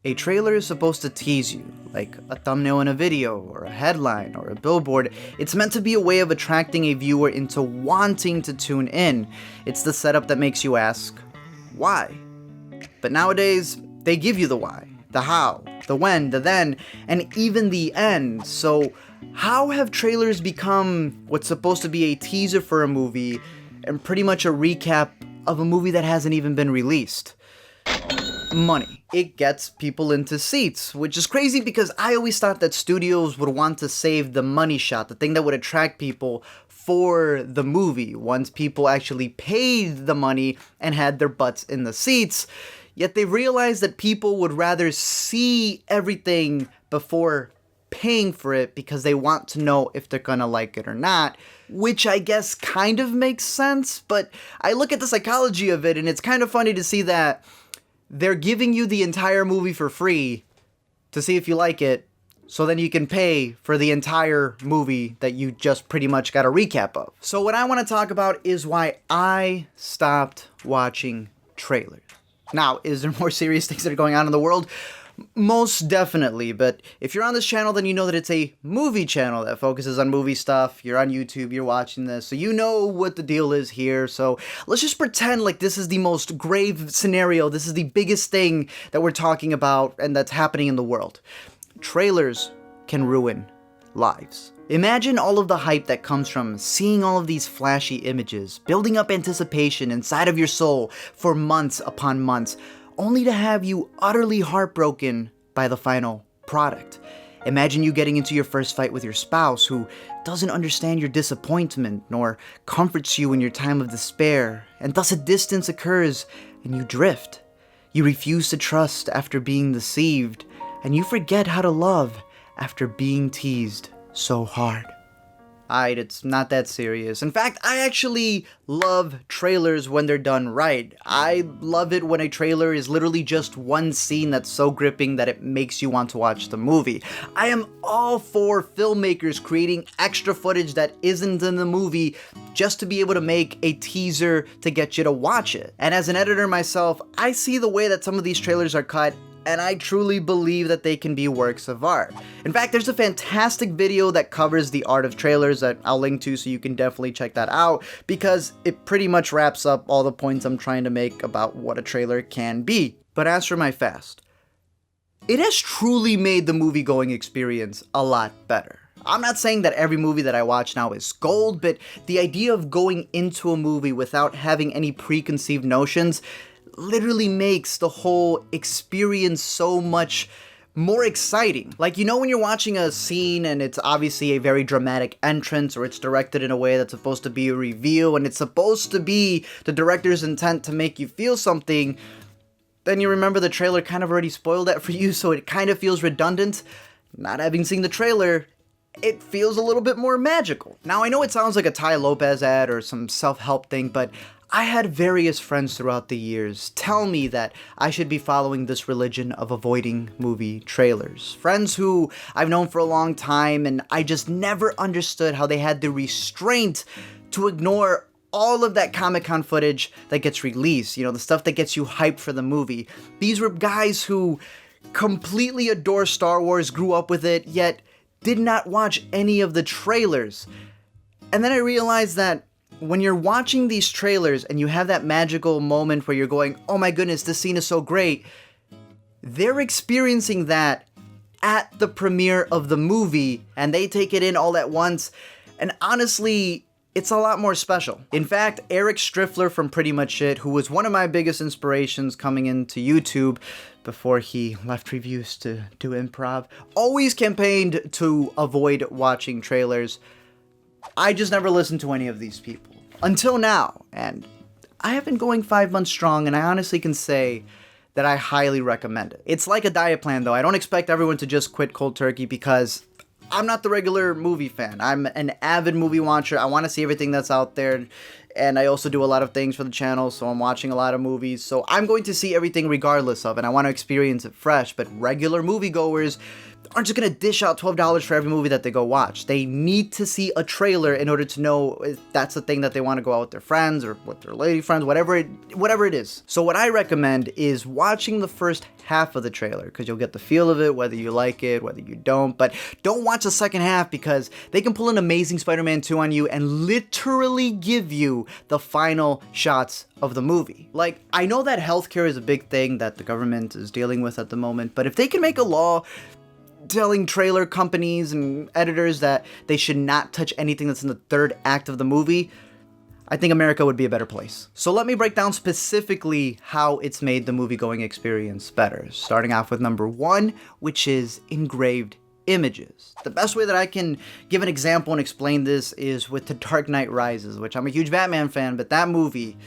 A trailer is supposed to tease you, like a thumbnail in a video, or a headline, or a billboard. It's meant to be a way of attracting a viewer into wanting to tune in. It's the setup that makes you ask, why? But nowadays, they give you the why, the how, the when, the then, and even the end. So how have trailers become what's supposed to be a teaser for a movie, and pretty much a recap of a movie that hasn't even been released? Money. It gets people into seats, which is crazy because I always thought that studios would want to save the money shot, the thing that would attract people for the movie once people actually paid the money and had their butts in the seats. Yet they realized that people would rather see everything before paying for it because they want to know if they're gonna like it or not, which I guess kind of makes sense, but I look at the psychology of it and it's kind of funny to see that they're giving you the entire movie for free to see if you like it, so then you can pay for the entire movie that you just pretty much got a recap of. So what I want to talk about is why I stopped watching trailers. Now, is there more serious things that are going on in the world? Most definitely, but if you're on this channel, then you know that it's a movie channel that focuses on movie stuff. You're on YouTube, you're watching this, so you know what the deal is here. So let's just pretend like this is the most grave scenario. This is the biggest thing that we're talking about and that's happening in the world. Trailers can ruin lives. Imagine all of the hype that comes from seeing all of these flashy images, building up anticipation inside of your soul for months upon months, only to have you utterly heartbroken by the final product. Imagine you getting into your first fight with your spouse who doesn't understand your disappointment nor comforts you in your time of despair, and thus a distance occurs and you drift. You refuse to trust after being deceived, and you forget how to love after being teased so hard. Alright, it's not that serious. In fact, I actually love trailers when they're done right. I love it when a trailer is literally just one scene that's so gripping that it makes you want to watch the movie. I am all for filmmakers creating extra footage that isn't in the movie just to be able to make a teaser to get you to watch it. And as an editor myself, I see the way that some of these trailers are cut, and I truly believe that they can be works of art. In fact, there's a fantastic video that covers the art of trailers that I'll link to, so you can definitely check that out, because it pretty much wraps up all the points I'm trying to make about what a trailer can be. But as for my fast, it has truly made the movie-going experience a lot better. I'm not saying that every movie that I watch now is gold, but the idea of going into a movie without having any preconceived notions literally makes the whole experience so much more exciting. Like, you know when you're watching a scene and it's obviously a very dramatic entrance, or it's directed in a way that's supposed to be a reveal and it's supposed to be the director's intent to make you feel something, then you remember the trailer kind of already spoiled that for you, so it kind of feels redundant. Not having seen the trailer, it feels a little bit more magical. Now, I know it sounds like a Ty Lopez ad or some self-help thing, but I had various friends throughout the years tell me that I should be following this religion of avoiding movie trailers. Friends who I've known for a long time, and I just never understood how they had the restraint to ignore all of that Comic-Con footage that gets released, you know, the stuff that gets you hyped for the movie. These were guys who completely adore Star Wars, grew up with it, yet did not watch any of the trailers. And then I realized that when you're watching these trailers and you have that magical moment where you're going, oh my goodness, this scene is so great, they're experiencing that at the premiere of the movie, and they take it in all at once, and honestly, it's a lot more special. In fact, Eric Striffler from Pretty Much It, who was one of my biggest inspirations coming into YouTube before he left reviews to do improv, always campaigned to avoid watching trailers. I just never listened to any of these people until now, and I have been going 5 months strong, and I honestly can say that I highly recommend it. It's like a diet plan, though. I don't expect everyone to just quit cold turkey, because I'm not the regular movie fan. I'm an avid movie watcher. I want to see everything that's out there, and I also do a lot of things for the channel, so I'm watching a lot of movies, so I'm going to see everything regardless of it. I want to experience it fresh, but regular moviegoers aren't just gonna dish out $12 for every movie that they go watch. They need to see a trailer in order to know if that's the thing that they want to go out with their friends or with their lady friends, whatever it is. So what I recommend is watching the first half of the trailer, because you'll get the feel of it, whether you like it, whether you don't. But don't watch the second half, because they can pull an Amazing Spider-Man 2 on you and literally give you the final shots of the movie. Like, I know that healthcare is a big thing that the government is dealing with at the moment, but if they can make a law telling trailer companies and editors that they should not touch anything that's in the third act of the movie, I think America would be a better place. So let me break down specifically how it's made the movie-going experience better. Starting off with number one, which is engraved images. The best way that I can give an example and explain this is with The Dark Knight Rises, which I'm a huge Batman fan, but that movie,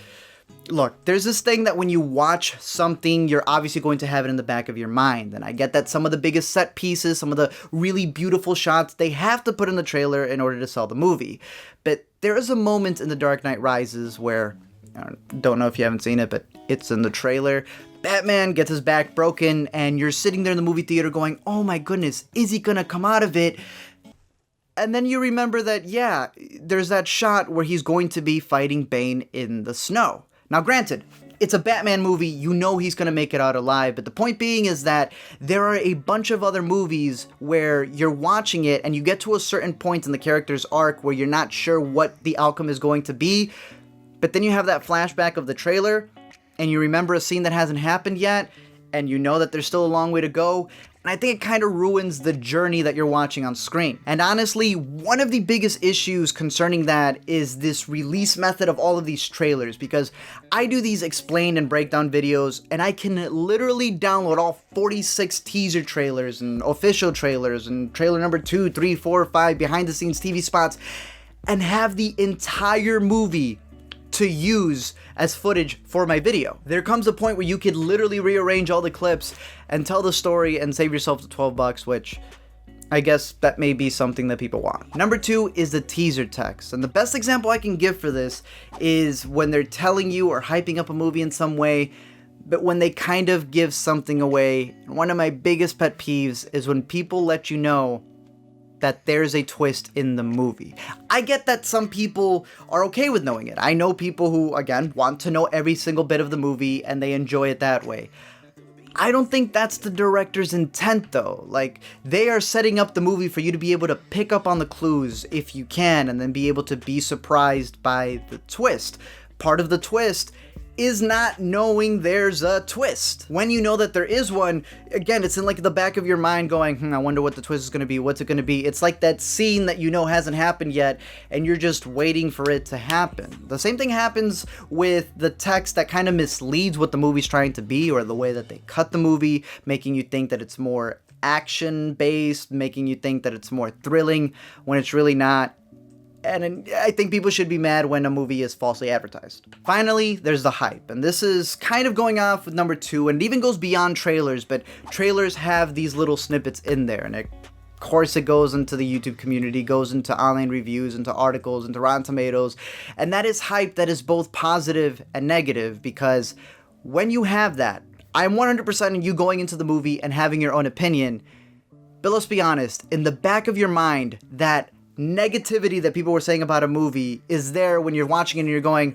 look, there's this thing that when you watch something, you're obviously going to have it in the back of your mind. And I get that some of the biggest set pieces, some of the really beautiful shots, they have to put in the trailer in order to sell the movie. But there is a moment in The Dark Knight Rises where, I don't know if you haven't seen it, but it's in the trailer. Batman gets his back broken, and you're sitting there in the movie theater going, oh my goodness, is he gonna come out of it? And then you remember that, yeah, there's that shot where he's going to be fighting Bane in the snow. Now, granted, it's a Batman movie, you know he's gonna make it out alive, but the point being is that there are a bunch of other movies where you're watching it and you get to a certain point in the character's arc where you're not sure what the outcome is going to be, but then you have that flashback of the trailer, and you remember a scene that hasn't happened yet, and you know that there's still a long way to go, and I think it kind of ruins the journey that you're watching on screen. And honestly, one of the biggest issues concerning that is this release method of all of these trailers, because I do these explained and breakdown videos, and I can literally download all 46 teaser trailers and official trailers and trailer number 2, 3, 4, 5, behind the scenes TV spots, and have the entire movie to use as footage for my video. There comes a point where you could literally rearrange all the clips and tell the story and save yourself the $12, which I guess that may be something that people want. Number two is the teaser text. And the best example I can give for this is when they're telling you or hyping up a movie in some way, but when they kind of give something away. And one of my biggest pet peeves is when people let you know that there's a twist in the movie. I get that some people are okay with knowing it. I know people who, again, want to know every single bit of the movie and they enjoy it that way. I don't think that's the director's intent, though. Like, they are setting up the movie for you to be able to pick up on the clues if you can, and then be able to be surprised by the twist. Part of the twist is not knowing there's a twist. When you know that there is one, again, it's in like the back of your mind going, I wonder what the twist is going to be, what's it going to be? It's like that scene that you know hasn't happened yet, and you're just waiting for it to happen. The same thing happens with the text that kind of misleads what the movie's trying to be, or the way that they cut the movie, making you think that it's more action-based, making you think that it's more thrilling, when it's really not. And I think people should be mad when a movie is falsely advertised. Finally, there's the hype. And this is kind of going off with number two, and it even goes beyond trailers, but trailers have these little snippets in there. And of course it goes into the YouTube community, goes into online reviews, into articles, into Rotten Tomatoes. And that is hype that is both positive and negative, because when you have that, I'm 100% in you going into the movie and having your own opinion. But let's be honest, in the back of your mind, that negativity that people were saying about a movie is there when you're watching it and you're going,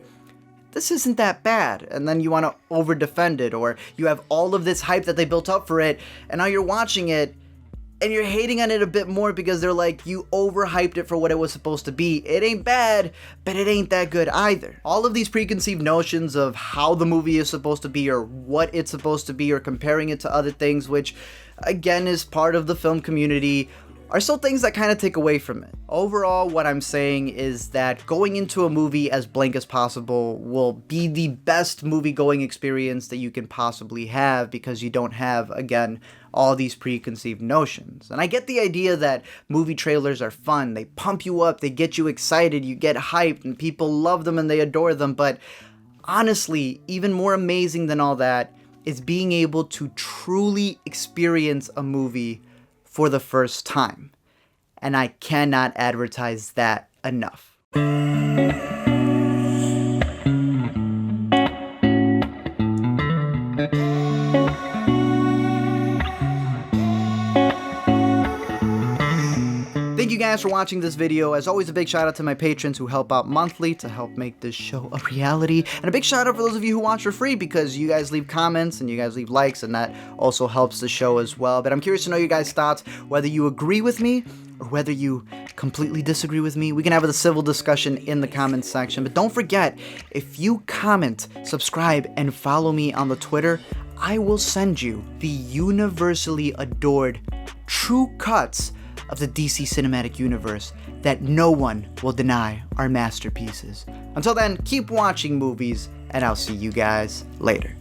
this isn't that bad, and then you want to over defend it, or you have all of this hype that they built up for it, and now you're watching it and you're hating on it a bit more because they're like, you overhyped it for what it was supposed to be. It ain't bad, but it ain't that good either. All of these preconceived notions of how the movie is supposed to be, or what it's supposed to be, or comparing it to other things, which again is part of the film community, are still things that kind of take away from it. Overall, what I'm saying is that going into a movie as blank as possible will be the best movie-going experience that you can possibly have, because you don't have, again, all these preconceived notions. And I get the idea that movie trailers are fun. They pump you up, they get you excited, you get hyped, and people love them and they adore them. But honestly, even more amazing than all that is being able to truly experience a movie for the first time. And I cannot advertise that enough. you guys for watching this video. As always, a big shout out to my patrons who help out monthly to help make this show a reality. And a big shout out for those of you who watch for free, because you guys leave comments and you guys leave likes, and that also helps the show as well. But I'm curious to know your guys' thoughts, whether you agree with me or whether you completely disagree with me. We can have a civil discussion in the comments section. But don't forget, if you comment, subscribe, and follow me on the Twitter, I will send you the universally adored true cuts of the DC Cinematic Universe that no one will deny are masterpieces. Until then, keep watching movies, and I'll see you guys later.